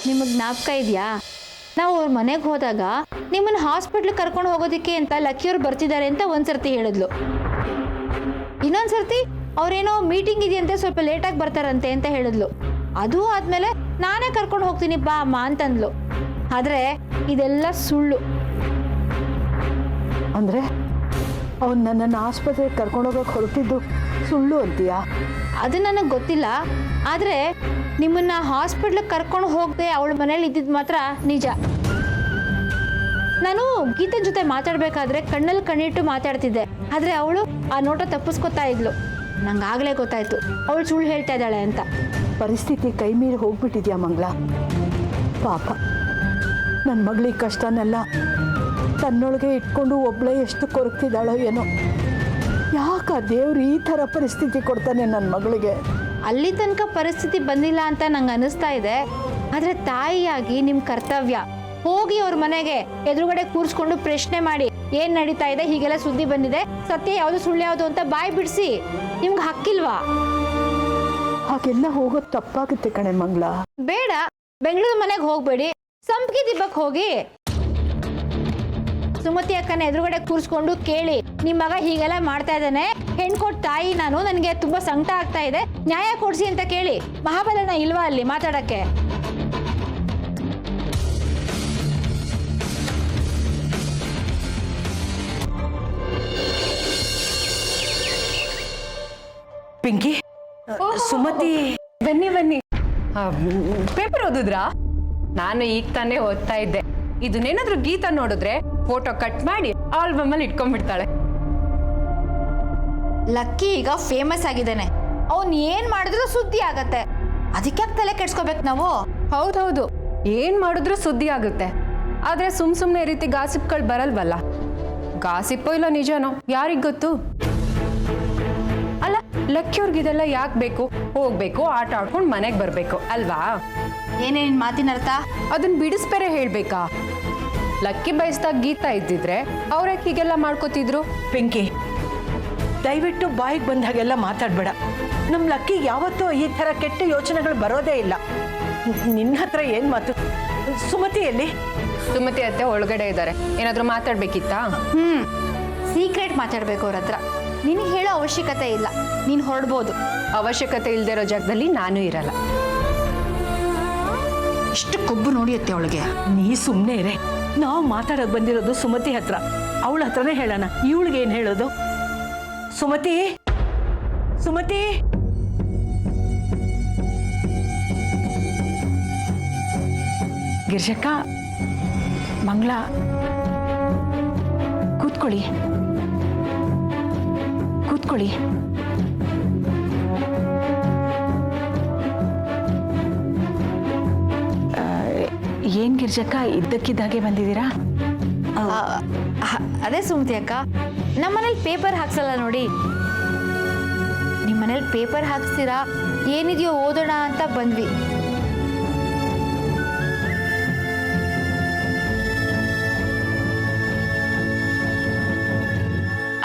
ನಿಮಗೆ ಜ್ಞಾಪಕ ಇದೆಯಾ? ನಾವು ಅವ್ರ ಮನೆಗೆ ಹೋದಾಗ ನಿಮ್ಮನ್ನು ಹಾಸ್ಪಿಟ್ಲಿಗೆ ಕರ್ಕೊಂಡು ಹೋಗೋದಕ್ಕೆ ಅಂತ ಲಕ್ಕಿಯವ್ರು ಬರ್ತಿದ್ದಾರೆ ಅಂತ ಒಂದ್ಸರ್ತಿ ಹೇಳಿದ್ಲು. ಇನ್ನೊಂದ್ಸರ್ತಿ ಅವ್ರೇನೋ ಮೀಟಿಂಗ್ ಇದೆಯಂತೆ, ಸ್ವಲ್ಪ ಲೇಟಾಗಿ ಬರ್ತಾರಂತೆ ಅಂತ ಹೇಳಿದ್ಲು. ಅದು ಆದಮೇಲೆ ನಾನೇ ಕರ್ಕೊಂಡು ಹೋಗ್ತೀನಿ ಬಾ ಅಮ್ಮ ಅಂತಂದ್ಲು. ಆದರೆ ಇದೆಲ್ಲ ಸುಳ್ಳು. ಅಂದರೆ ಅವ್ನು ನನ್ನನ್ನು ಆಸ್ಪತ್ರೆಗೆ ಕರ್ಕೊಂಡೋಗಕ್ಕೆ ಹೊರಟಿದ್ದು ಸುಳ್ಳು ಅಂತೀಯಾ? ಅದು ನನಗೆ ಗೊತ್ತಿಲ್ಲ. ಆದರೆ ನಿಮ್ಮನ್ನ ಹಾಸ್ಪಿಟ್ಲಿಗೆ ಕರ್ಕೊಂಡು ಹೋಗದೆ ಅವಳ ಮನೇಲಿ ಇದ್ದಿದ್ದು ಮಾತ್ರ ನಿಜ. ನಾನು ಗೀತನ ಜೊತೆ ಮಾತಾಡಬೇಕಾದ್ರೆ ಕಣ್ಣಲ್ಲಿ ಕಣ್ಣಿಟ್ಟು ಮಾತಾಡ್ತಿದ್ದೆ. ಆದರೆ ಅವಳು ಆ ನೋಟ ತಪ್ಪಿಸ್ಕೊತಾ ಇದ್ಲು. ನಂಗಾಗಲೇ ಗೊತ್ತಾಯ್ತು ಅವಳು ಸುಳ್ಳು ಹೇಳ್ತಾ ಇದ್ದಾಳೆ ಅಂತ. ಪರಿಸ್ಥಿತಿ ಕೈ ಮೀರಿ ಹೋಗ್ಬಿಟ್ಟಿದ್ಯಾ ಮಂಗಳ. ಪಾಪ ನನ್ನ ಮಗಳಿಗೆ ಕಷ್ಟನೆಲ್ಲ ತನ್ನೊಳಗೆ ಇಟ್ಕೊಂಡು ಒಬ್ಬಳೇ ಎಷ್ಟು ಕೊರಗ್ತಿದ್ದಾಳೋ ಏನೋ. ಯಾಕ ದೇವ್ರು ಈ ಥರ ಪರಿಸ್ಥಿತಿ ಕೊಡ್ತಾನೆ ನನ್ನ ಮಗಳಿಗೆ? ಅಲ್ಲಿ ತನಕ ಪರಿಸ್ಥಿತಿ ಬಂದಿಲ್ಲ ಅಂತ ನಂಗೆ ಅನಿಸ್ತಾ ಇದೆ. ಆದರೆ ತಾಯಿಯಾಗಿ ನಿಮ್ಮ ಕರ್ತವ್ಯ ಹೋಗಿ ಅವ್ರ ಮನೆಗೆ ಎದುರುಗಡೆ ಕೂರಿಸ್ಕೊಂಡು ಪ್ರಶ್ನೆ ಮಾಡಿ, ಏನ್ ನಡೀತಾ ಇದೆ, ಹೀಗೆಲ್ಲ ಸುದ್ದಿ ಬಂದಿದೆ, ಸತ್ಯ ಯಾವುದು ಸುಳ್ಳು ಯಾವುದು ಅಂತ ಬಾಯಿ ಬಿಡಿಸಿ. ನಿಮ್ಗೆ ಹಕ್ಕಿಲ್ವಾ? ಹಾಗೆಲ್ಲ ಹೋಗೋದು ತಪ್ಪಾಗುತ್ತೆ ಕಣೆ ಮಂಗಳ. ಬೇಡ, ಬೆಂಗಳೂರು ಮನೆಗೆ ಹೋಗ್ಬೇಡಿ, ಸಂಪಿಗೆ ದಿಬ್ಬಕ್ಕೆ ಹೋಗಿ ಸುಮತಿ ಅಕ್ಕನ ಎದುರುಗಡೆ ಕೂರಿಸ್ಕೊಂಡು ಕೇಳಿ, ನಿಮ್ಮ ಮಗ ಹೀಗೆಲ್ಲ ಮಾಡ್ತಾ ಇದ್ದಾನೆ, ಹೆಣ್ಕೊಟ್ಟು ತಾಯಿ ನಾನು, ನನಗೆ ತುಂಬಾ ಸಂಕಟ ಆಗ್ತಾ ಇದೆ, ನ್ಯಾಯ ಕೊಡ್ಸಿ ಅಂತ ಕೇಳಿ. ಮಹಾಬಲನ ಇಲ್ವಾ ಅಲ್ಲಿ ಮಾತಾಡಕ್ಕೆ? ಪಿಂಕಿ, ಸುಮತಿ, ಬನ್ನಿ ಬನ್ನಿ. ಪೇಪರ್ ಓದಿದ್ರಾ? ನಾನು ಈಗ ತಾನೇ ಓದ್ತಾ ಇದ್ದೆ. ಇದನ್ನೇನಾದ್ರೂ ಗೀತಾ ನೋಡಿದ್ರೆ ಫೋಟೋ ಕಟ್ ಮಾಡಿ ಆಲ್ಬಮ್ ಅಲ್ಲಿ ಇಟ್ಕೊಂಡ್ಬಿಡ್ತಾಳೆ. ಲಕ್ಕಿ ಈಗ ಫೇಮಸ್ ಆಗಿದ್ದಾನೆ, ಅವ್ನು ಏನ್ ಮಾಡಿದ್ರು ಸುದ್ದಿ ಆಗತ್ತೆ. ಅದಕ್ಕೆ ತಲೆ ಕೆಡ್ಸ್ಕೋಬೇಕು ನಾವು? ಹೌದೌದು, ಏನ್ ಮಾಡಿದ್ರು ಸುದ್ದಿ ಆಗುತ್ತೆ. ಆದ್ರೆ ಸುಮ್ನೆ ಈ ರೀತಿ ಗಾಸಿಪ್ಗಳು ಬರಲ್ವಲ್ಲ. ಗಾಸಿಪ್ಪೋ ಇಲ್ಲ ನಿಜನೋ ಯಾರಿಗ್ ಗೊತ್ತು? ಅಲ್ಲ, ಲಕ್ಕಿಯವ್ರಿಗಿದೆಲ್ಲ ಯಾಕೆ ಬೇಕು? ಹೋಗ್ಬೇಕು, ಆಟ ಆಡ್ಕೊಂಡು ಮನೆಗೆ ಬರ್ಬೇಕು ಅಲ್ವಾ? ಏನೇನ್ ಮಾತಿನ ಅರ್ಥ? ಅದನ್ನ ಬಿಡಿಸ್ಬೇರೆ ಹೇಳ್ಬೇಕಾ? ಲಕ್ಕಿ ಬಯಸ್ದಾಗ ಗೀತಾ ಇದ್ದಿದ್ರೆ ಅವ್ರೇ ಹೀಗೆಲ್ಲ ಮಾಡ್ಕೋತಿದ್ರು. ಪಿಂಕಿ, ದಯವಿಟ್ಟು ಬಾಯಿಗೆ ಬಂದ ಹಾಗೆಲ್ಲ ಮಾತಾಡ್ಬೇಡ. ನಮ್ಮ ಲಕ್ಕಿ ಯಾವತ್ತೂ ಈ ಥರ ಕೆಟ್ಟ ಯೋಚನೆಗಳು ಬರೋದೇ ಇಲ್ಲ. ನಿನ್ನ ಹತ್ರ ಏನು ಮಾತು? ಸುಮತಿಯಲ್ಲಿ ಸುಮತಿ ಅತ್ತೆ ಒಳಗಡೆ ಇದ್ದಾರೆ, ಏನಾದರೂ ಮಾತಾಡ್ಬೇಕಿತ್ತಾ? ಸೀಕ್ರೆಟ್ ಮಾತಾಡ್ಬೇಕು ಅವ್ರ ಹತ್ರ. ನಿನಗೆ ಹೇಳೋ ಅವಶ್ಯಕತೆ ಇಲ್ಲ, ನೀನು ಹೊರಡ್ಬೋದು. ಅವಶ್ಯಕತೆ ಇಲ್ಲದೆ ಇರೋ ಜಾಗದಲ್ಲಿ ನಾನು ಇರಲ್ಲ. ಇಷ್ಟು ಕೊಬ್ಬು ನೋಡಿಯುತ್ತೆ ಅವಳಿಗೆ. ನೀ ಸುಮ್ಮನೆ ಇರೇ. ನಾವು ಮಾತಾಡೋಕೆ ಬಂದಿರೋದು ಸುಮತಿ ಹತ್ರ, ಅವಳ ಹತ್ರನೇ ಹೇಳೋಣ. ಇವಳಿಗೆ ಏನು ಹೇಳೋದು? ಸುಮತಿ, ಸುಮತಿ, ಗಿರ್ಜಕ್ಕ, ಮಂಗಳ, ಕೂತ್ಕೊಳ್ಳಿ ಕೂತ್ಕೊಳ್ಳಿ. ಏನ್ ಗಿರ್ಜಕ್ಕ ಇದ್ದಕ್ಕಿದ್ದಾಗೆ ಬಂದಿದ್ದೀರಾ? ಅದೇ ಸುಮತಿ ಅಕ್ಕ, ನಮ್ಮನೇಲಿ ಪೇಪರ್ ಹಾಕ್ಸಲ್ಲ ನೋಡಿ. ನಿಮ್ಮನೇಲಿ ಪೇಪರ್ ಹಾಕ್ಸ್ತೀರಾ, ಏನಿದೆಯೋ ಓದೋಣ ಅಂತ ಬಂದ್ವಿ.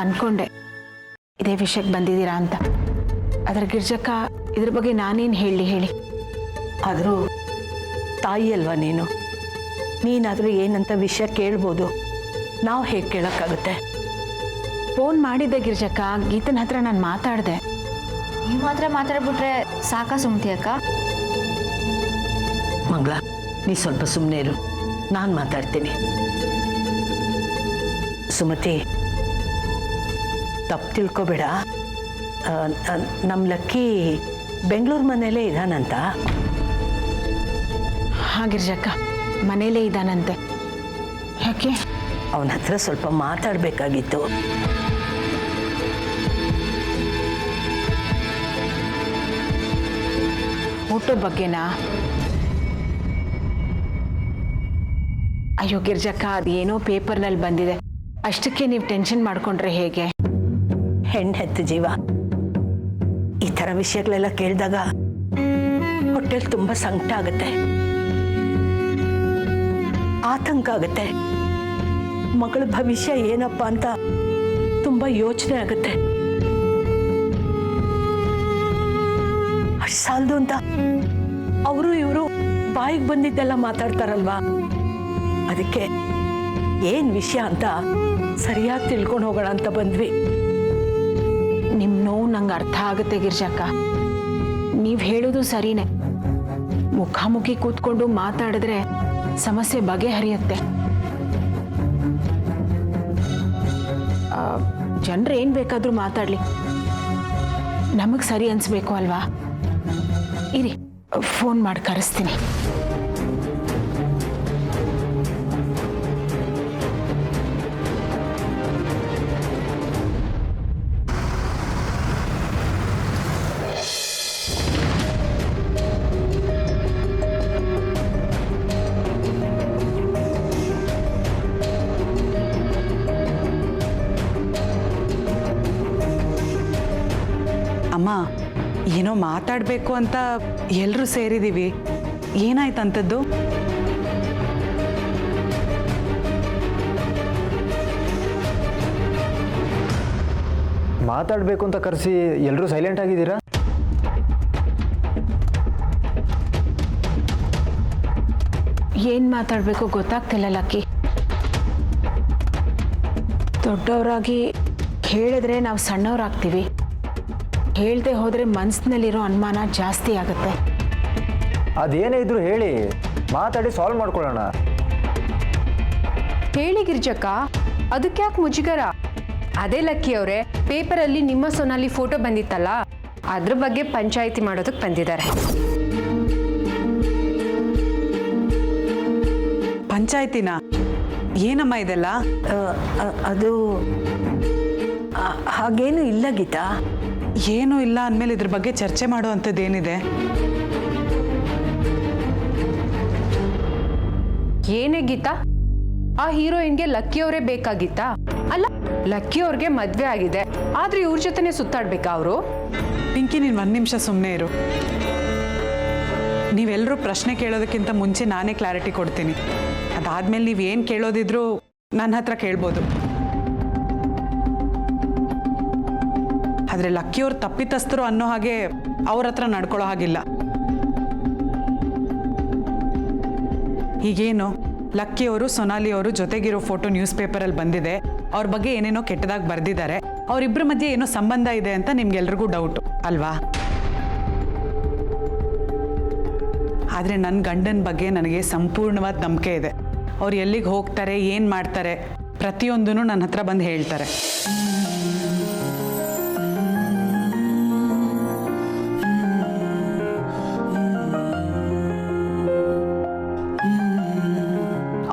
ಅನ್ಕೊಂಡೆ ಇದೇ ವಿಷಯಕ್ಕೆ ಬಂದಿದ್ದೀರಾ ಅಂತ. ಅದರ ಗಿರ್ಜಕ್ಕ, ಇದ್ರ ಬಗ್ಗೆ ನಾನೇನು ಹೇಳಿ. ಆದರೂ ತಾಯಿ ಅಲ್ವಾ ನೀನು, ನೀನಾದರೂ ಏನಂತ ವಿಷಯ ಕೇಳ್ಬೋದು, ನಾವು ಹೇಗೆ ಕೇಳೋಕ್ಕಾಗುತ್ತೆ? ಫೋನ್ ಮಾಡಿದ್ದೆ ಗಿರ್ಜಕ್ಕ, ಗೀತನ ಹತ್ರ ನಾನು ಮಾತಾಡಿದೆ. ನೀವು ಮಾತ್ರ ಮಾತಾಡ್ಬಿಟ್ರೆ ಸಾಕಾ ಸುಮತಿ ಅಕ್ಕ? ಮಂಗಳ, ನೀ ಸ್ವಲ್ಪ ಸುಮ್ಮನೆ ಇರು, ನಾನು ಮಾತಾಡ್ತೀನಿ. ಸುಮತಿ, ತಪ್ಪು ತಿಳ್ಕೊಬೇಡ. ನಮ್ಮ ಲಕ್ಕಿ ಬೆಂಗಳೂರು ಮನೆಯಲ್ಲೇ ಇದ್ದಾನಂತ. ಹಾಂ ಗಿರ್ಜಕ್ಕ, ಮನೇಲೇ ಇದ್ದಾನಂತೆ. ಯಾಕೆ? ಅವನ ಹತ್ರ ಸ್ವಲ್ಪ ಮಾತಾಡಬೇಕಾಗಿತ್ತು. ಫೋಟೋ ಬಗ್ಗೆನಾ? ಅಯ್ಯೋ ಗಿರ್ಜಕ್ಕ, ಅದೇನೋ ಪೇಪರ್ನಲ್ಲಿ ಬಂದಿದೆ, ಅಷ್ಟಕ್ಕೆ ನೀವು ಟೆನ್ಷನ್ ಮಾಡ್ಕೊಂಡ್ರೆ ಹೇಗೆ? ಹೆಣ್ಣೆತ್ತು ಜೀವ, ಈ ಥರ ವಿಷಯಗಳೆಲ್ಲ ಕೇಳಿದಾಗ ಹೊಟ್ಟೆಲಿ ತುಂಬ ಸಂಕಟ ಆಗುತ್ತೆ, ಆತಂಕ ಆಗುತ್ತೆ. ಮಗಳ ಭವಿಷ್ಯ ಏನಪ್ಪ ಅಂತ ತುಂಬ ಯೋಚನೆ ಆಗುತ್ತೆ. ಅಷ್ಟು ಸಾಲದು ಅಂತ ಅವರು ಇವರು ಬಾಯಿಗೆ ಬಂದಿದ್ದೆಲ್ಲ ಮಾತಾಡ್ತಾರಲ್ವಾ, ಅದಕ್ಕೆ ಏನ್ ವಿಷಯ ಅಂತ ಸರಿಯಾಗಿ ತಿಳ್ಕೊಂಡು ಹೋಗೋಣ ಅಂತ ಬಂದ್ವಿ. ನಿಮ್ಮ ನೋವು ನಂಗೆ ಅರ್ಥ ಆಗುತ್ತೆ ಗಿರ್ಜಕ್ಕ. ನೀವು ಹೇಳೋದು ಸರಿನೇ. ಮುಖಾಮುಖಿ ಕೂತ್ಕೊಂಡು ಮಾತಾಡಿದ್ರೆ ಸಮಸ್ಯೆ ಬಗೆಹರಿಯುತ್ತೆ. ಜನರು ಏನು ಬೇಕಾದರೂ ಮಾತಾಡಲಿ, ನಮಗೆ ಸರಿ ಅನಿಸ್ಬೇಕು ಅಲ್ವಾ? ಇರಿ, ಫೋನ್ ಮಾಡಿ ಕರೆಸ್ತೀನಿ. ಅಮ್ಮ, ಏನೋ ಮಾತಾಡಬೇಕು ಅಂತ ಎಲ್ಲರೂ ಸೇರಿದ್ದೀವಿ. ಏನಾಯ್ತಂಥದ್ದು? ಮಾತಾಡಬೇಕು ಅಂತ ಕರೆಸಿ ಎಲ್ಲರೂ ಸೈಲೆಂಟ್ ಆಗಿದ್ದೀರಾ? ಏನು ಮಾತಾಡಬೇಕು ಗೊತ್ತಾಗ್ತಿಲ್ಲ ಲಕ್ಕಿ. ದೊಡ್ಡವರಾಗಿ ಹೇಳಿದ್ರೆ ನಾವು ಸಣ್ಣವರಾಗ್ತೀವಿ, ಹೇಳ್ದೆ ಹೋದರೆ ಮನಸ್ಸಿನಲ್ಲಿರೋ ಅನುಮಾನ ಜಾಸ್ತಿ ಆಗುತ್ತೆ. ಅದೇನೇ ಇದ್ರು ಹೇಳಿ, ಮಾತಾಡಿ ಸಾಲ್ವ್ ಮಾಡ್ಕೊಳ್ಳೋಣ. ಹೇಳಿ ಗಿರ್ಜಕ್ಕ, ಅದಕ್ಕೆ ಯಾಕೆ ಮುಜುಗರ? ಅದೇ ಲಕ್ಕಿ ಅವರೇ, ಪೇಪರಲ್ಲಿ ನಿಮ್ಮ ಸೊನಾಲಿ ಫೋಟೋ ಬಂದಿತ್ತಲ್ಲ, ಅದ್ರ ಬಗ್ಗೆ ಪಂಚಾಯಿತಿ ಮಾಡೋದಕ್ಕೆ ಬಂದಿದ್ದಾರೆ. ಪಂಚಾಯ್ತಿನ? ಏನಮ್ಮ ಇದೆಲ್ಲ? ಅದು ಹಾಗೇನು ಇಲ್ಲ ಗೀತಾ. ಏನೂ ಇಲ್ಲ ಅಂದಮೇಲೆ ಇದ್ರ ಬಗ್ಗೆ ಚರ್ಚೆ ಮಾಡೋ ಅಂಥದ್ದೇನಿದೆ? ಏನೇ ಗೀತಾ, ಆ ಹೀರೋಯಿನ್ಗೆ ಲಕ್ಕಿ ಅವರೇ ಬೇಕಾಗಿತ್ತಾ? ಅಲ್ಲ, ಲಕ್ಕಿ ಅವ್ರಿಗೆ ಮದ್ವೆ ಆಗಿದೆ, ಆದ್ರೆ ಇವ್ರ ಜೊತೆನೆ ಸುತ್ತಾಡ್ಬೇಕಾ ಅವರು? ಪಿಂಕಿ, ನೀನು 1 ನಿಮಿಷ ಸುಮ್ಮನೆ ಇರು. ನೀವೆಲ್ಲರೂ ಪ್ರಶ್ನೆ ಕೇಳೋದಕ್ಕಿಂತ ಮುಂಚೆ ನಾನೇ ಕ್ಲಾರಿಟಿ ಕೊಡ್ತೀನಿ. ಅದಾದ್ಮೇಲೆ ನೀವೇನು ಕೇಳೋದಿದ್ರು ನನ್ನ ಹತ್ರ ಕೇಳ್ಬೋದು. ಆದರೆ ಲಕ್ಕಿಯವ್ರು ತಪ್ಪಿತಸ್ಥರು ಅನ್ನೋ ಹಾಗೆ ಅವ್ರ ಹತ್ರ ನಡ್ಕೊಳ್ಳೋ ಹಾಗಿಲ್ಲ. ಈಗೇನು, ಲಕ್ಕಿಯವರು ಸೊನಾಲಿಯವರು ಜೊತೆಗಿರೋ ಫೋಟೋ ನ್ಯೂಸ್ ಪೇಪರಲ್ಲಿ ಬಂದಿದೆ, ಅವ್ರ ಬಗ್ಗೆ ಏನೇನೋ ಕೆಟ್ಟದಾಗಿ ಬರೆದಿದ್ದಾರೆ, ಅವರಿಬ್ಬರ ಮಧ್ಯೆ ಏನೋ ಸಂಬಂಧ ಇದೆ ಅಂತ ನಿಮ್ಗೆಲ್ರಿಗೂ ಡೌಟು ಅಲ್ವಾ? ಆದರೆ ನನ್ನ ಗಂಡನ ಬಗ್ಗೆ ನನಗೆ ಸಂಪೂರ್ಣವಾದ ನಂಬಿಕೆ ಇದೆ. ಅವ್ರು ಎಲ್ಲಿಗೆ ಹೋಗ್ತಾರೆ, ಏನು ಮಾಡ್ತಾರೆ, ಪ್ರತಿಯೊಂದೂ ನನ್ನ ಹತ್ರ ಬಂದು ಹೇಳ್ತಾರೆ.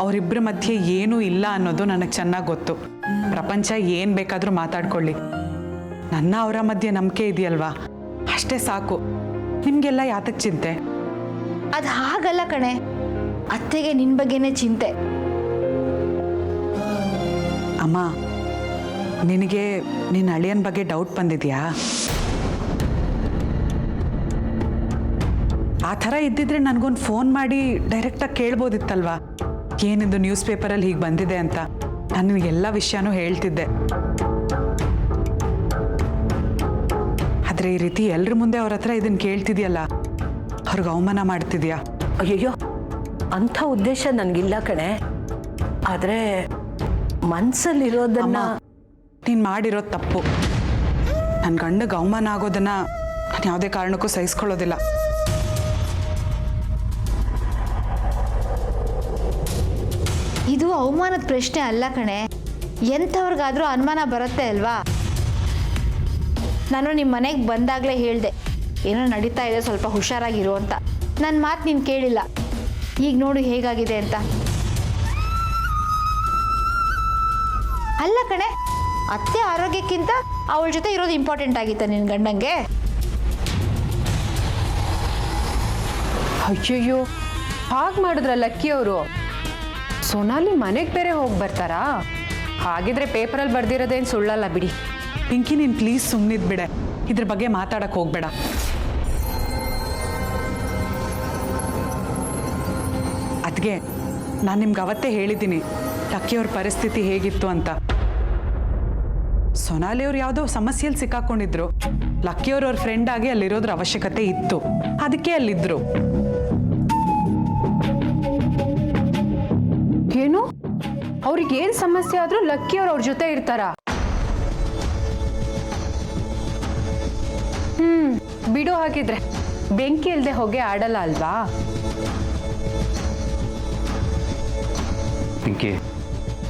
ಅವರಿಬ್ಬರ ಮಧ್ಯೆ ಏನೂ ಇಲ್ಲ ಅನ್ನೋದು ನನಗೆ ಚೆನ್ನಾಗಿ ಗೊತ್ತು. ಪ್ರಪಂಚ ಏನು ಬೇಕಾದರೂ ಮಾತಾಡ್ಕೊಳ್ಳಿ, ನನ್ನ ಅವರ ಮಧ್ಯೆ ನಂಬಿಕೆ ಇದೆಯಲ್ವಾ, ಅಷ್ಟೇ ಸಾಕು. ನಿಮಗೆಲ್ಲ ಯಾತಕ್ಕೆ ಚಿಂತೆ? ಅದು ಹಾಗಲ್ಲ ಕಣೆ, ಅತ್ತೆಗೆ ನಿನ್ನ ಬಗ್ಗೆನೇ ಚಿಂತೆ. ಅಮ್ಮ, ನಿನಗೆ ನಿನ್ನ ಅಳಿಯನ ಬಗ್ಗೆ ಡೌಟ್ ಬಂದಿದೆಯಾ? ಆ ಥರ ಇದ್ದಿದ್ರೆ ನನಗೊಂದು ಫೋನ್ ಮಾಡಿ ಡೈರೆಕ್ಟಾಗಿ ಕೇಳ್ಬೋದಿತ್ತಲ್ವಾ, ಏನಿದು ನ್ಯೂಸ್ ಪೇಪರಲ್ಲಿ ಹೀಗೆ ಬಂದಿದೆ ಅಂತ. ನಾನು ನಿನಗೆಲ್ಲ ವಿಷಯನೂ ಹೇಳ್ತಿದ್ದೆ. ಆದರೆ ಈ ರೀತಿ ಎಲ್ಲರ ಮುಂದೆ ಅವ್ರ ಹತ್ರ ಇದನ್ನು ಕೇಳ್ತಿದ್ಯಲ್ಲ, ಅವ್ರಿಗೆ ಅವಮಾನ ಮಾಡ್ತಿದ್ಯಾ? ಅಯ್ಯಯ್ಯೋ, ಅಂಥ ಉದ್ದೇಶ ನನಗಿಲ್ಲ ಕಣೆ. ಆದರೆ ಮನಸ್ಸಲ್ಲಿರೋದನ್ನ ನೀನು ಮಾಡಿರೋದು ತಪ್ಪು. ನನ್ನ ಗಂಡಗೆ ಅವಮಾನ ಆಗೋದನ್ನು ನಾನು ಯಾವುದೇ ಕಾರಣಕ್ಕೂ ಸಹಿಸ್ಕೊಳ್ಳೋದಿಲ್ಲ. ಇದು ಅವಮಾನದ ಪ್ರಶ್ನೆ ಅಲ್ಲ ಕಣೆ, ಎಂಥವ್ರಿಗಾದ್ರೂ ಅನುಮಾನ ಬರುತ್ತೆ ಅಲ್ವಾ? ನಾನು ನಿಮ್ಮ ಮನೆಗೆ ಬಂದಾಗಲೇ ಹೇಳಿದೆ, ಏನೋ ನಡೀತಾ ಇದೆ, ಸ್ವಲ್ಪ ಹುಷಾರಾಗಿರು ಅಂತ. ನನ್ನ ಮಾತು ನೀನು ಕೇಳಿಲ್ಲ. ಈಗ ನೋಡು ಹೇಗಾಗಿದೆ ಅಂತ. ಅಲ್ಲ ಕಣೆ, ಅತ್ತೆ ಆರೋಗ್ಯಕ್ಕಿಂತ ಅವಳ ಜೊತೆ ಇರೋದು ಇಂಪಾರ್ಟೆಂಟ್ ಆಗಿತ್ತ ನಿನ್ನ ಗಂಡಂಗೆ? ಅಯ್ಯಯ್ಯೋ, ಹಾಗೆ ಮಾಡಿದ್ರ ಲಕ್ಕಿ ಅವರು? ಸೊನಾಲಿ ಮನೆಗೆ ಬೇರೆ ಹೋಗಿ ಬರ್ತಾರಾ? ಹಾಗಿದ್ರೆ ಪೇಪರಲ್ಲಿ ಬರ್ದಿರೋದೇನು ಸುಳ್ಳಲ್ಲ ಬಿಡಿ. ಪಿಂಕಿ, ನೀನು ಪ್ಲೀಸ್ ಸುಮ್ಮನಿದ್ ಬಿಡೆ, ಇದ್ರ ಬಗ್ಗೆ ಮಾತಾಡಕ್ಕೆ ಹೋಗ್ಬೇಡ. ಅದಕ್ಕೆ ನಾನು ನಿಮ್ಗೆ ಅವತ್ತೇ ಹೇಳಿದ್ದೀನಿ ಲಕ್ಕಿಯವ್ರ ಪರಿಸ್ಥಿತಿ ಹೇಗಿತ್ತು ಅಂತ. ಸೊನಾಲಿಯವ್ರು ಯಾವುದೋ ಸಮಸ್ಯೆಯಲ್ಲಿ ಸಿಕ್ಕಾಕೊಂಡಿದ್ರು. ಲಕ್ಕಿಯವ್ರ ಅವ್ರ ಫ್ರೆಂಡ್ ಆಗಿ ಅಲ್ಲಿರೋದ್ರ ಅವಶ್ಯಕತೆ ಇತ್ತು, ಅದಕ್ಕೆ ಅಲ್ಲಿದ್ರು. ಅವ್ರಿಗೆ ಏನ್ ಸಮಸ್ಯೆ ಆದ್ರೂ ಲಕ್ಕಿ ಅವ್ರ ಜೊತೆ ಇರ್ತಾರ. ಬಿಡು, ಹಾಗಿದ್ರೆ ಬೆಂಕಿ ಇಲ್ದೆ ಹೊಗೆ ಆಡಲ್ಲ ಅಲ್ವಾ? ಪಿಂಕಿ,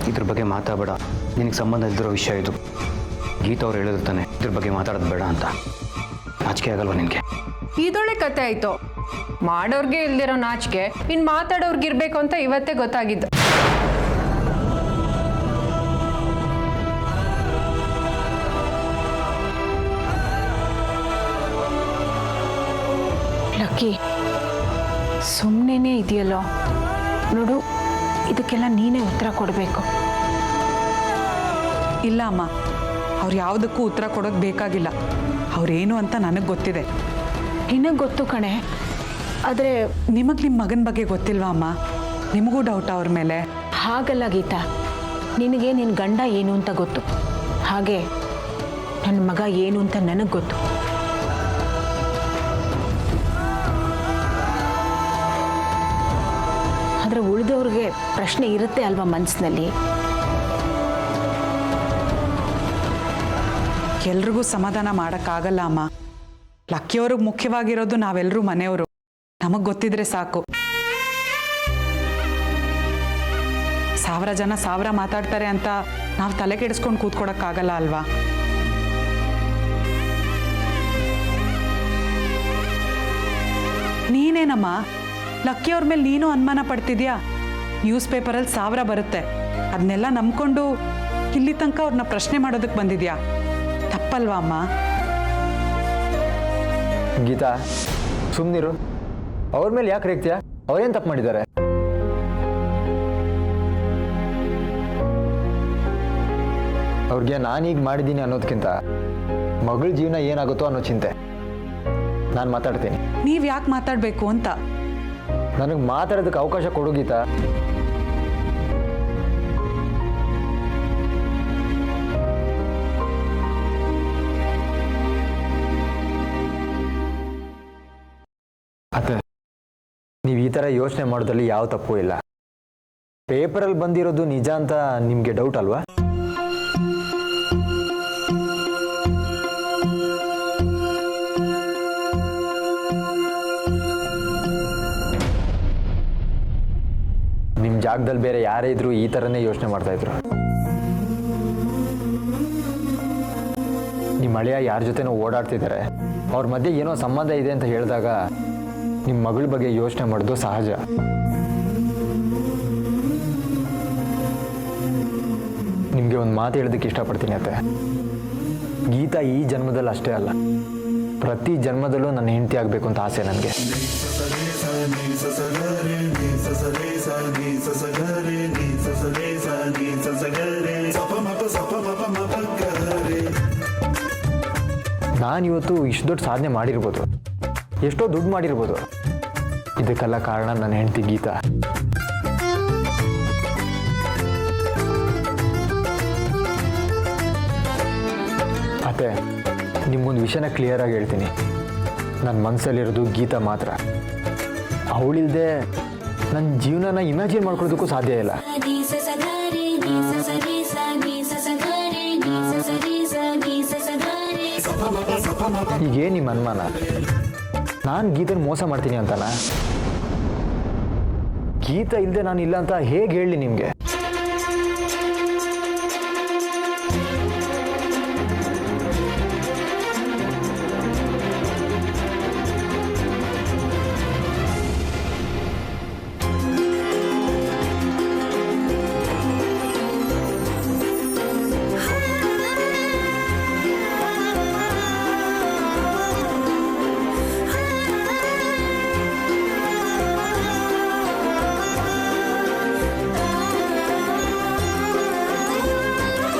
ಇದ್ರ ಬಗ್ಗೆ ಮಾತಾಡಬೇಡ. ನಿನಗೆ ಸಂಬಂಧ ಇಲ್ದಿರೋ ವಿಷಯ ಇದು. ಗೀತಾ ಅವ್ರು ಹೇಳಿರ್ತಾನೆ ಇದ್ರ ಬಗ್ಗೆ ಮಾತಾಡೋದು ಬೇಡ ಅಂತ. ನಾಚಿಕೆ ಆಗಲ್ವಾ ನಿನಗೆ? ಇದೊಳ್ಳೆ ಕತೆ ಆಯ್ತು. ಮಾಡೋರ್ಗೆ ಇಲ್ದಿರೋ ನಾಚಿಕೆ ಇನ್ ಮಾತಾಡೋರ್ಗೆ ಇರ್ಬೇಕು ಅಂತ ಇವತ್ತೇ ಗೊತ್ತಾಗಿದ್ದು. ಲಕ್ಕಿ, ಸುಮ್ಮನೆ ಇದೆಯಲ್ಲೋ ನೋಡು, ಇದಕ್ಕೆಲ್ಲ ನೀನೇ ಉತ್ತರ ಕೊಡಬೇಕು. ಇಲ್ಲ ಅಮ್ಮ, ಅವ್ರು ಯಾವುದಕ್ಕೂ ಉತ್ತರ ಕೊಡೋದು ಬೇಕಾಗಿಲ್ಲ. ಅವ್ರೇನು ಅಂತ ನನಗೆ ಗೊತ್ತಿದೆ. ನಿನಗೆ ಗೊತ್ತು ಕಣೆ, ಆದರೆ ನಿಮಗೆ ನಿಮ್ಮ ಮಗನ ಬಗ್ಗೆ ಗೊತ್ತಿಲ್ವಾ ಅಮ್ಮ? ನಿಮಗೂ ಡೌಟ್ ಅವ್ರ ಮೇಲೆ? ಹಾಗಲ್ಲ ಗೀತಾ, ನಿನಗೆ ನಿನ್ನ ಗಂಡ ಏನು ಅಂತ ಗೊತ್ತು, ಹಾಗೆ ನನ್ನ ಮಗ ಏನು ಅಂತ ನನಗೆ ಗೊತ್ತು. ಆದರೆ ಉಳಿದವ್ರಿಗೆ ಪ್ರಶ್ನೆ ಇರುತ್ತೆ ಅಲ್ವಾ ಮನಸ್ಸಿನಲ್ಲಿ. ಎಲ್ರಿಗೂ ಸಮಾಧಾನ ಮಾಡೋಕ್ಕಾಗಲ್ಲ ಅಮ್ಮ. ಲಕ್ಕಿಯವ್ರಿಗೆ ಮುಖ್ಯವಾಗಿರೋದು ನಾವೆಲ್ಲರೂ ಮನೆಯವರು. ನಮಗೆ ಗೊತ್ತಿದ್ರೆ ಸಾಕು. 1000 ಜನ 1000 ಮಾತಾಡ್ತಾರೆ ಅಂತ ನಾವು ತಲೆ ಕೆಡಿಸ್ಕೊಂಡು ಕೂತ್ಕೊಡಕ್ಕಾಗಲ್ಲ ಅಲ್ವಾ? ನೀನೇನಮ್ಮ ಲಕ್ಕಿಯವ್ರ ಮೇಲೆ ನೀನು ಅನುಮಾನ ಪಡ್ತಿದ್ಯಾ? ನ್ಯೂಸ್ ಪೇಪರಲ್ಲಿ 1000 ಬರುತ್ತೆ, ಅದನ್ನೆಲ್ಲ ನಂಬ್ಕೊಂಡು ಇಲ್ಲಿ ತನಕ ಅವ್ರನ್ನ ಪ್ರಶ್ನೆ ಮಾಡೋದಕ್ಕೆ ಬಂದಿದ್ಯಾ? ತಪ್ಪಲ್ವಾ ಅಮ್ಮ? ಗೀತಾ, ಸುಮ್ಮನಿರು. ಅವ್ರ ಮೇಲೆ ಯಾಕೆ ರೇಗ್ತೀಯಾ? ಅವ್ರೇನು ತಪ್ಪು ಮಾಡಿದ್ದಾರೆ? ಅವ್ರಿಗೆ ನಾನೀಗ ಮಾಡಿದ್ದೀನಿ ಅನ್ನೋದಕ್ಕಿಂತ ಮಗಳ ಜೀವನ ಏನಾಗುತ್ತೋ ಅನ್ನೋ ಚಿಂತೆ. ನಾನು ಮಾತಾಡ್ತೀನಿ. ನೀವು ಯಾಕೆ ಮಾತಾಡಬೇಕು ಅಂತ? ನನಗೆ ಮಾತಾಡೋದಕ್ಕೆ ಅವಕಾಶ ಕೊಡು ಗೀತಾ. ಅತ್ತೆ, ನೀವು ಈ ಥರ ಯೋಚನೆ ಮಾಡೋದ್ರಲ್ಲಿ ಯಾವ ತಪ್ಪು ಇಲ್ಲ. ಪೇಪರಲ್ಲಿ ಬಂದಿರೋದು ನಿಜ ಅಂತ ನಿಮಗೆ ಡೌಟ್ ಅಲ್ವಾ? ನಿಮ್ಮ ಜಾಗದಲ್ಲಿ ಬೇರೆ ಯಾರೇ ಇದ್ರು ಈ ಥರನೇ ಯೋಚನೆ ಮಾಡ್ತಾ ಇದ್ರು. ನಿಮ್ಮ ಅಳಿಯ ಯಾರ ಜೊತೆನೋ ಓಡಾಡ್ತಿದ್ದಾರೆ, ಅವ್ರ ಮಧ್ಯೆ ಏನೋ ಸಂಬಂಧ ಇದೆ ಅಂತ ಹೇಳಿದಾಗ ನಿಮ್ಮ ಮಗಳ ಬಗ್ಗೆ ಯೋಚನೆ ಮಾಡೋದು ಸಹಜ. ನಿಮಗೆ ಒಂದು ಮಾತು ಹೇಳೋದಕ್ಕೆ ಇಷ್ಟಪಡ್ತೀನಿ ಅತ್ತೆ. ಗೀತಾ ಈ ಜನ್ಮದಲ್ಲಿ ಅಷ್ಟೇ ಅಲ್ಲ, ಪ್ರತಿ ಜನ್ಮದಲ್ಲೂ ನನ್ನ ಹೆಂಡತಿ ಆಗಬೇಕು ಅಂತ ಆಸೆ ನನಗೆ. ನಾನಿವತ್ತು ಇಷ್ಟು ದೊಡ್ಡ ಸಾಧನೆ ಮಾಡಿರ್ಬೋದು, ಎಷ್ಟೋ ದುಡ್ಡು ಮಾಡಿರ್ಬೋದು. ಇದಕ್ಕೆಲ್ಲ ಕಾರಣ ನನ್ನ ಹೆಂಡತಿ ಗೀತಾ. ಅತ್ತೆ, ನಿಮ್ಗೊಂದು ವಿಷಯನ ಕ್ಲಿಯರಾಗಿ ಹೇಳ್ತೀನಿ. ನನ್ನ ಮನಸ್ಸಲ್ಲಿರೋದು ಗೀತಾ ಮಾತ್ರ. ಅವಳಿಲ್ದೆ ನನ್ನ ಜೀವನನ ಇಮ್ಯಾಜಿನ್ ಮಾಡ್ಕೊಳ್ಳೋದಕ್ಕೂ ಸಾಧ್ಯ ಇಲ್ಲ. ಈಗೇನು ನಿಮ್ಮ ಅನುಮಾನ? ನಾನು ಗೀತನ ಮೋಸ ಮಾಡ್ತೀನಿ ಅಂತನಾ? ಗೀತಾ ಇಲ್ಲದೆ ನಾನು ಇಲ್ಲ ಅಂತ ಹೇಗೆ ಹೇಳಿ ನಿಮಗೆ?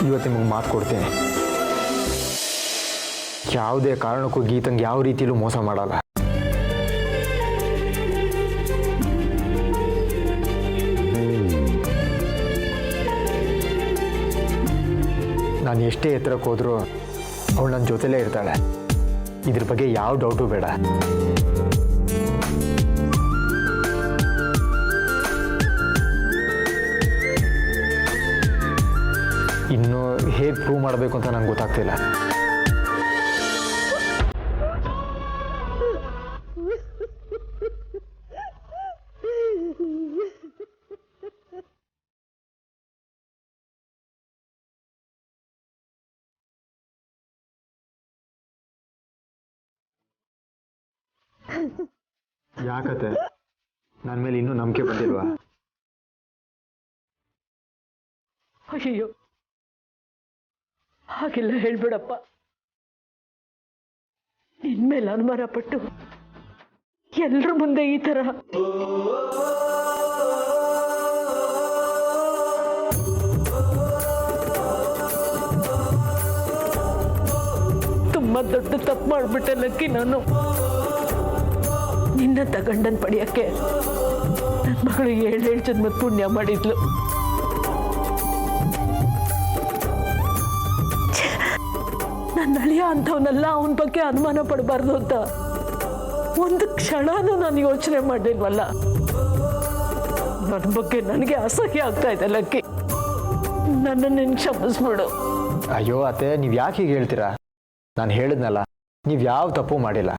ಇವತ್ತು ನಿಮಗೆ ಮಾತು ಕೊಡ್ತೀನಿ, ಯಾವುದೇ ಕಾರಣಕ್ಕೂ ಗೀತಂಗೆ ಯಾವ ರೀತಿಯಲ್ಲೂ ಮೋಸ ಮಾಡಲ್ಲ. ನಾನು ಎಷ್ಟೇ ಎತ್ತರಕ್ಕೆ ಹೋದರೂ ಅವಳು ನನ್ನ ಜೊತೆಲೇ ಇರ್ತಾಳೆ. ಇದ್ರ ಬಗ್ಗೆ ಯಾವ ಡೌಟು ಬೇಡ. ಇನ್ನು ಹೇಗೆ ಪ್ರೂವ್ ಮಾಡಬೇಕು ಅಂತ ನಂಗೆ ಗೊತ್ತಾಗ್ತಿಲ್ಲ. ಯಾಕತ್ತೆ ನನ್ನ ಮೇಲೆ ಇನ್ನೂ ನಂಬಿಕೆ ಬಂದಿಲ್ವಾ? ಅಯ್ಯೋ, ಹಾಗೆಲ್ಲ ಹೇಳ್ಬೇಡಪ್ಪ. ನಿನ್ಮೇಲೆ ಅನುಮಾನ ಪಟ್ಟು ಎಲ್ರ ಮುಂದೆ ಈ ಥರ ತುಂಬಾ ದೊಡ್ಡ ತಪ್ಪು ಮಾಡ್ಬಿಟ್ಟೆ ಲಕ್ಕಿ. ನಾನು ನಿನ್ನ ತಗಂಡನ್ ಪಡೆಯಕ್ಕೆ ನನ್ನ ಮಗಳು 7 ಜನ್ಮದ ಪುಣ್ಯ ಮಾಡಿದ್ಲು. ನನ್ನ ಅಳಿಯ ಅಂಥವನ್ನೆಲ್ಲ ಅವನ ಬಗ್ಗೆ ಅನುಮಾನ ಪಡಬಾರ್ದು ಅಂತ ಒಂದು ಕ್ಷಣನೂ ನಾನು ಯೋಚನೆ ಮಾಡಿಲ್ವಲ್ಲ. ನನ್ನ ಬಗ್ಗೆ ನನಗೆ ಅಸಹ್ಯ ಆಗ್ತಾ ಇದೆ ಲಕ್ಕಿ. ನನ್ನನ್ನು ಕ್ಷಮಿಸ್ಬಿಡು. ಅಯ್ಯೋ ಅತ್ತೆ, ನೀವು ಯಾಕೆ ಹೀಗೆ ಹೇಳ್ತೀರಾ? ನಾನು ಹೇಳಿದ್ನಲ್ಲ, ನೀವು ಯಾವ ತಪ್ಪು ಮಾಡಿಲ್ಲ.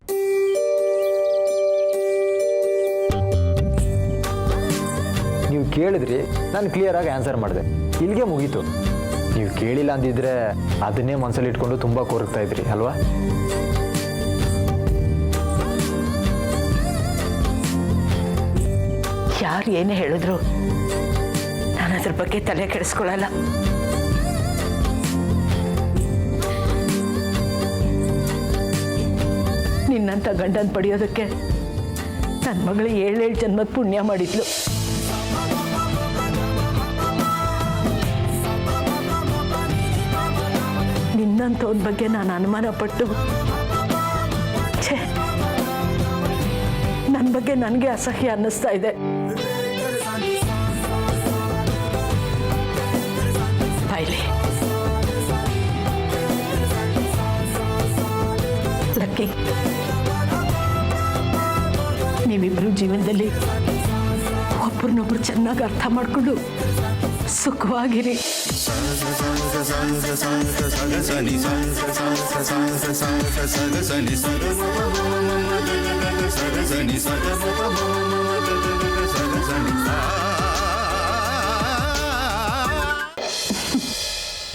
ನೀವು ಕೇಳಿದ್ರಿ, ನಾನು ಕ್ಲಿಯರಾಗಿ ಆನ್ಸರ್ ಮಾಡಿದೆ, ಇಲ್ಲಿಗೆ ಮುಗೀತು. ನೀವು ಕೇಳಿಲ್ಲ ಅಂದಿದ್ರೆ ಅದನ್ನೇ ಮನಸ್ಸಲ್ಲಿ ಇಟ್ಕೊಂಡು ತುಂಬ ಕೊರಗ್ತಾ ಇದ್ರಿ ಅಲ್ವಾ? ಯಾರು ಏನೇ ಹೇಳಿದ್ರು ನಾನು ಅದ್ರ ಬಗ್ಗೆ ತಲೆ ಕೆಡಿಸ್ಕೊಳ್ಳಲ್ಲ. ನಿನ್ನಂಥ ಗಂಡನ ಪಡೆಯೋದಕ್ಕೆ ನನ್ನ ಮಗಳು 7 ಜನ್ಮದ ಪುಣ್ಯ ಮಾಡಿದ್ಲು. ನಿನ್ನಂಥವನ ಬಗ್ಗೆ ನಾನು ಅನುಮಾನ ಪಟ್ಟು ನನ್ನ ಬಗ್ಗೆ ನನಗೆ ಅಸಹ್ಯ ಅನ್ನಿಸ್ತಾ ಇದೆ. ಬಾಯ್ಲಿ ಲಕ್ಕಿ, ನೀವಿಬ್ರು ಜೀವನದಲ್ಲಿ ಒಬ್ಬರನ್ನೊಬ್ರು ಚೆನ್ನಾಗಿ ಅರ್ಥ ಮಾಡಿಕೊಂಡು ಸುಖವಾಗಿರಿ.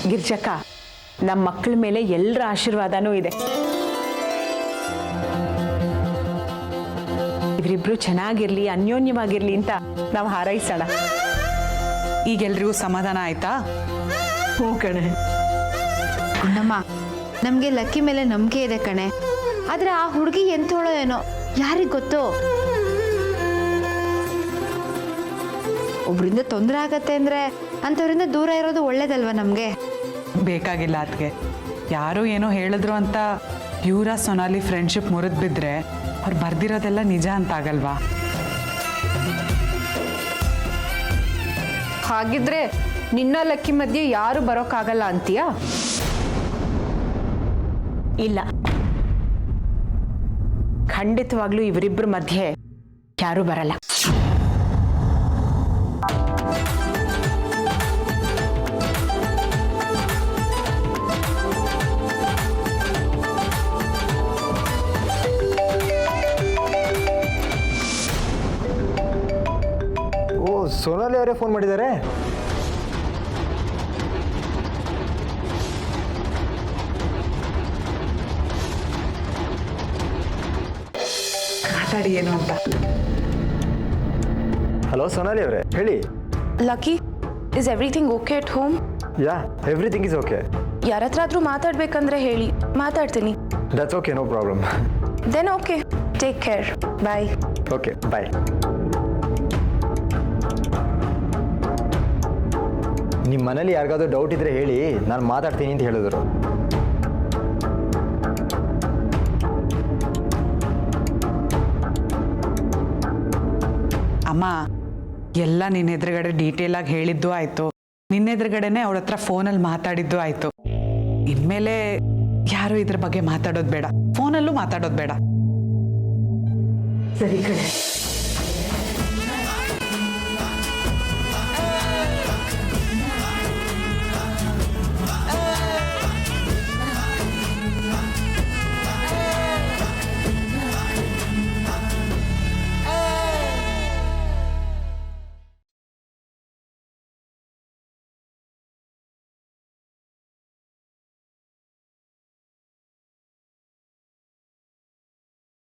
ಗಿರ್ಜಕ್ಕ, ನಮ್ಮ ಮಕ್ಕಳ ಮೇಲೆ ಎಲ್ಲರ ಆಶೀರ್ವಾದನೂ ಇದೆ. ಇವರಿಬ್ರು ಚೆನ್ನಾಗಿರ್ಲಿ, ಅನ್ಯೋನ್ಯವಾಗಿರ್ಲಿ ಅಂತ ನಾವು ಹಾರೈಸೋಣ. ಈಗೆಲ್ರಿಗೂ ಸಮಾಧಾನ ಆಯ್ತಾ? ಹ್ಞೂ ಕಣೆ. ಗುಂಡಮ್ಮ, ನಮಗೆ ಲಕ್ಕಿ ಮೇಲೆ ನಂಬಿಕೆ ಇದೆ ಕಣೆ. ಆದ್ರೆ ಆ ಹುಡುಗಿ ಎಂಥೋಳೋ ಏನೋ, ಯಾರಿಗೆ ಗೊತ್ತು? ಒಬ್ರಿಂದ ತೊಂದರೆ ಆಗತ್ತೆ ಅಂದ್ರೆ ಅಂಥವ್ರಿಂದ ದೂರ ಇರೋದು ಒಳ್ಳೇದಲ್ವಾ ನಮಗೆ? ಬೇಕಾಗಿಲ್ಲ ಅದಕ್ಕೆ. ಯಾರೋ ಏನೋ ಹೇಳಿದ್ರು ಅಂತ ಯೂರಾ ಸೊನಾಲಿ ಫ್ರೆಂಡ್ಶಿಪ್ ಮುರಿದು ಬಿದ್ದರೆ ಅವ್ರು ಬರ್ದಿರೋದೆಲ್ಲ ನಿಜ ಅಂತ ಆಗಲ್ವಾ? ಹಾಗಿದ್ರೆ ನಿನ್ನ ಲಕ್ಕಿ ಮಧ್ಯೆ ಯಾರು ಬರೋಕ್ಕಾಗಲ್ಲ ಅಂತೀಯಾ? ಇಲ್ಲ, ಖಂಡಿತವಾಗ್ಲೂ ಇವರಿಬ್ಬರ ಮಧ್ಯೆ ಯಾರೂ ಬರಲ್ಲ. ಓ, ಸೋನಾಲಿ ಅವರೇ ಫೋನ್ ಮಾಡಿದ್ದಾರೆ. ಮಾತಾಡಿ ಏನು ಅಂತ. ಹಲೋ ಸೋನಾಲಿ ಅವರೇ, ಹೇಳಿ. Lucky, is everything okay at home? Yeah, everything is okay. ಯಾರ ಹತ್ರ ಆದರೂ ಮಾತಾಡ್ಬೇಕಂದ್ರೆ ಹೇಳಿ, ಮಾತಾಡ್ತೀನಿ. That's okay, no problem. Then okay, take care, bye. Okay, bye. ನಿಮ್ಮ ಮನೇಲಿ ಯಾರಿಗಾದ್ರೂ ಡೌಟ್ ಇದ್ರೆ ಹೇಳಿ, ನಾನು ಮಾತಾಡ್ತೀನಿ ಅಂತ ಹೇಳಿದ್ರು. ಅಮ್ಮ, ಎಲ್ಲ ನಿನ್ನ ಎದುರುಗಡೆ ಡೀಟೇಲಾಗಿ ಹೇಳಿದ್ದು ಆಯಿತು, ನಿನ್ನ ಎದುರುಗಡೆನೆ ಅವಳ ಹತ್ರ ಫೋನಲ್ಲಿ ಮಾತಾಡಿದ್ದು ಆಯಿತು. ಇನ್ಮೇಲೆ ಯಾರು ಇದ್ರ ಬಗ್ಗೆ ಮಾತಾಡೋದು ಬೇಡ, ಫೋನಲ್ಲೂ ಮಾತಾಡೋದು ಬೇಡ. ಸರಿ ಕಣೆ.